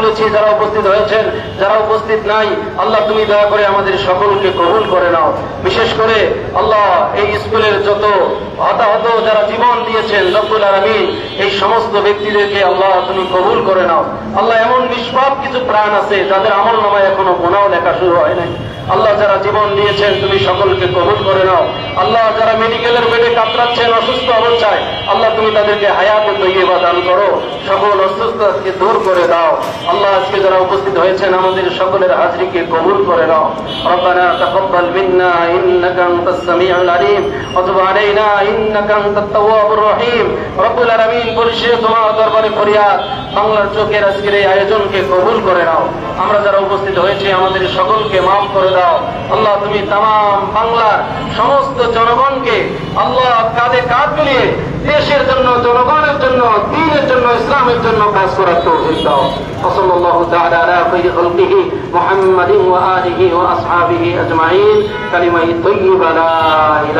করেছি, যারা উপস্থিত হয়েছেন, যারা উপস্থিত নাই, আল্লাহ তুমি দয়া করে আমাদের সকলকে কবুল করে নাও। বিশেষ করে আল্লাহ এই স্কুলের যত হতাহত যারা জীবন দিয়েছেন রব্বুল আলামিন, এই সমস্ত ব্যক্তিদেরকে আল্লাহ তুমি কবুল করে নাও। আল্লাহ এমন নিষ্পাপ কিছু প্রাণ আছে যাদের আমল নামায় এখনো গুনাহ লেখা শুরু হয় নাই। আল্লাহ যারা জীবন দিয়েছেন তুমি সকলকে কবুল করে নাও। আল্লাহ যারা মেডিকেলের বেডে কাতরাচ্ছেন অসুস্থ অবস্থায়, আল্লাহ তুমি তাদেরকে হায়াতে তৈয়বা দান করো, সকল অসুস্থতাকে দূর করে দাও। আল্লাহ আজকে যারা উপস্থিত হয়েছেন আমাদের সকলের হাজরিকে কবুল করে নাও। রব্বানা তাকাব্বাল মিন্না ইন্নাকা আনতাস সামিউল আলিম ওয়া তুব আলাইনা ইন্নাকা আনতাত তাওয়াবুর রহিম। রব্বুল আলামিন পরিশেষে তোমার দরবারে ফরিয়াদ, বাংলার চোখের আজকের এই আয়োজনকে কবুল করে নাও। আমরা যারা উপস্থিত হয়েছে আমাদের সকলকে মাফ করে দাও। আল্লাহ তুমি তামাম বাংলার সমস্ত জনগণকে আল্লাহ কাঁধে কাঁধ মিলিয়ে দেশের জন্য, জনগণের জন্য, দ্বীনের জন্য, ইসলামের জন্য কাজ করার তৌফিক দাও। সাল্লাল্লাহু তাআলা আলা খায়রি খালকিহি মুহাম্মাদিন ওয়া আলিহি ওয়া আসহাবিহি আজমাইন। কালিমায়ে তাইয়্যিবা লা ইলাহা